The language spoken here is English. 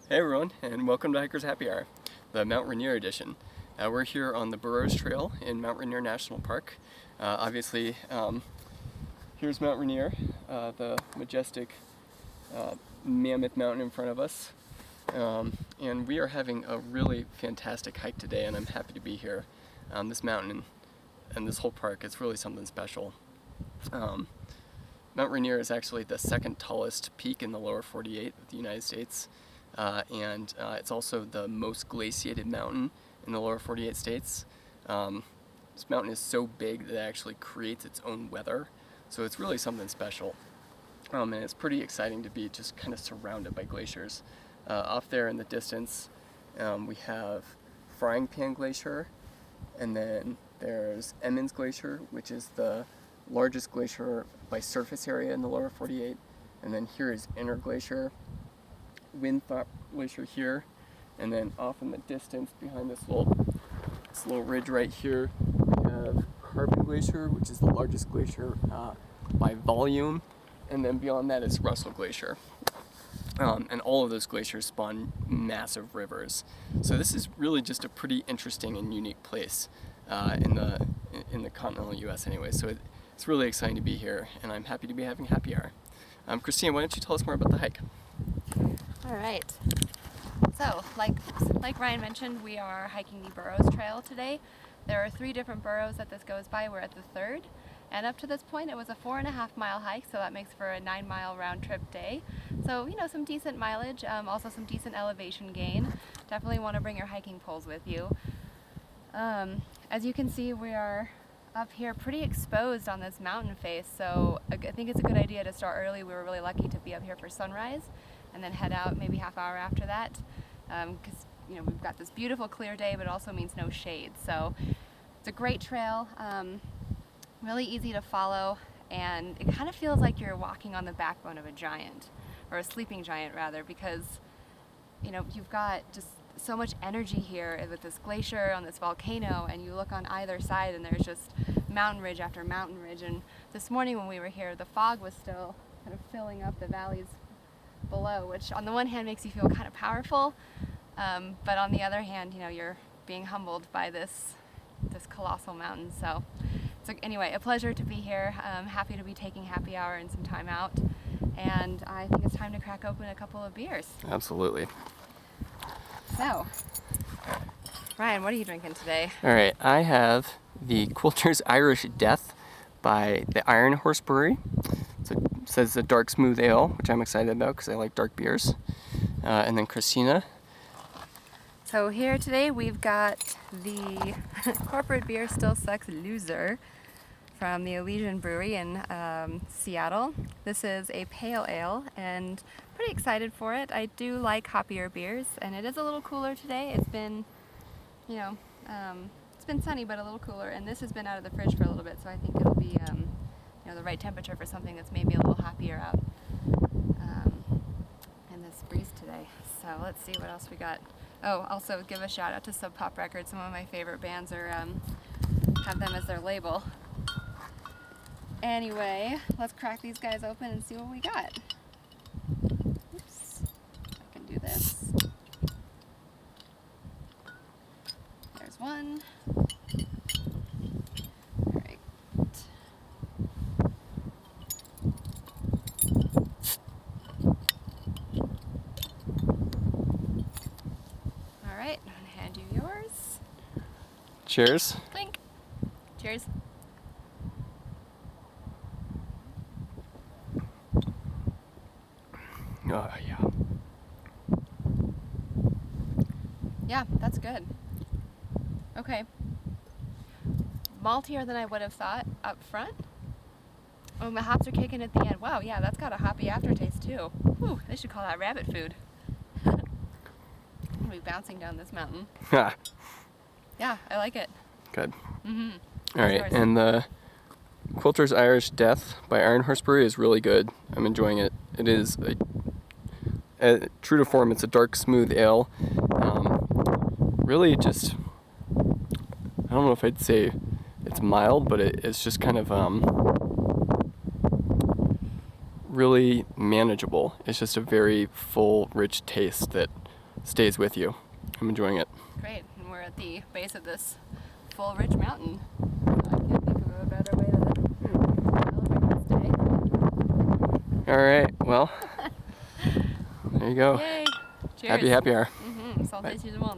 Hey everyone, and welcome to Hiker's Happy Hour, the Mount Rainier edition. We're here on the Burroughs Trail in Mount Rainier National Park. Obviously, here's Mount Rainier, the majestic mammoth mountain in front of us. And we are having a really fantastic hike today, and I'm happy to be here. This mountain and this whole park is really something special. Mount Rainier is actually the second tallest peak in the lower 48 of the United States. And it's also the most glaciated mountain in the lower 48 states. This mountain is so big that it actually creates its own weather, so it's really something special. And it's pretty exciting to be just kind of surrounded by glaciers. Off there in the distance, we have Frying Pan Glacier, and then there's Emmons Glacier, which is the largest glacier by surface area in the lower 48, and then here is Inner Glacier, Winthrop Glacier here, and then off in the distance behind this little ridge right here, we have Carbon Glacier, which is the largest glacier by volume, and then beyond that is Russell Glacier. And all of those glaciers spawn massive rivers. So this is really just a pretty interesting and unique place in the continental U.S. anyway. So it's really exciting to be here, and I'm happy to be having happy hour. Christina, why don't you tell us more about the hike? All right. So, like Ryan mentioned, we are hiking the Burroughs Trail today. There are 3 different burrows that this goes by. We're at the 3rd. And up to this point, it was a 4.5 mile hike, so that makes for a 9 mile round trip day. So, some decent mileage, also some decent elevation gain. Definitely want to bring your hiking poles with you. As you can see, we are up here pretty exposed on this mountain face, so I think it's a good idea to start early. We were really lucky to be up here for sunrise and then head out maybe half hour after that, because we've got this beautiful clear day, but it also means no shade. So it's a great trail, really easy to follow, and it kind of feels like you're walking on the backbone of a giant, or a sleeping giant rather, because you've got just so much energy here with this glacier on this volcano, and you look on either side and there's just mountain ridge after mountain ridge. And this morning when we were here, the fog was still kind of filling up the valleys below, which on the one hand makes you feel kind of powerful, but on the other hand, you're being humbled by this colossal mountain. So anyway, a pleasure to be here. I'm happy to be taking happy hour and some time out, and I think it's time to crack open a couple of beers. Absolutely. So, Ryan, what are you drinking today? All right, I have the Quilter's Irish Death by the Iron Horse Brewery. So it says a dark smooth ale, which I'm excited about because I like dark beers. And then Christina. So here today we've got the corporate beer Still Sucks Loser from the Elysian Brewery in Seattle. This is a pale ale, and pretty excited for it. I do like hoppier beers, and it is a little cooler today. It's been, it's been sunny, but a little cooler, and this has been out of the fridge for a little bit, so I think it'll be, the right temperature for something that's maybe a little hoppier out in this breeze today. So let's see what else we got. Oh, also give a shout out to Sub Pop Records. Some of my favorite bands are have them as their label. Anyway, let's crack these guys open and see what we got. Oops, I can do this. There's one. All right. All right, I'm gonna hand you yours. Cheers. Clink. Cheers. Oh, yeah. Yeah, that's good. Okay. Maltier than I would have thought up front. Oh, my hops are kicking at the end. Wow, yeah, that's got a hoppy aftertaste too. Whew, they should call that rabbit food. I'm gonna be bouncing down this mountain. Yeah, I like it. Good. Mm-hmm. All right, and the Quilter's Irish Death by Iron Horse Brewery is really good. I'm enjoying it. It is true to form. It's a dark, smooth ale. Really, just I don't know if I'd say it's mild, but it's just kind of really manageable. It's just a very full, rich taste that stays with you. I'm enjoying it. Great, and we're at the base of this full ridge mountain. So I can't think of a better way to celebrate this day. All right, well, there you go. Yay! Cheers. Happy hour. Santé tout le monde.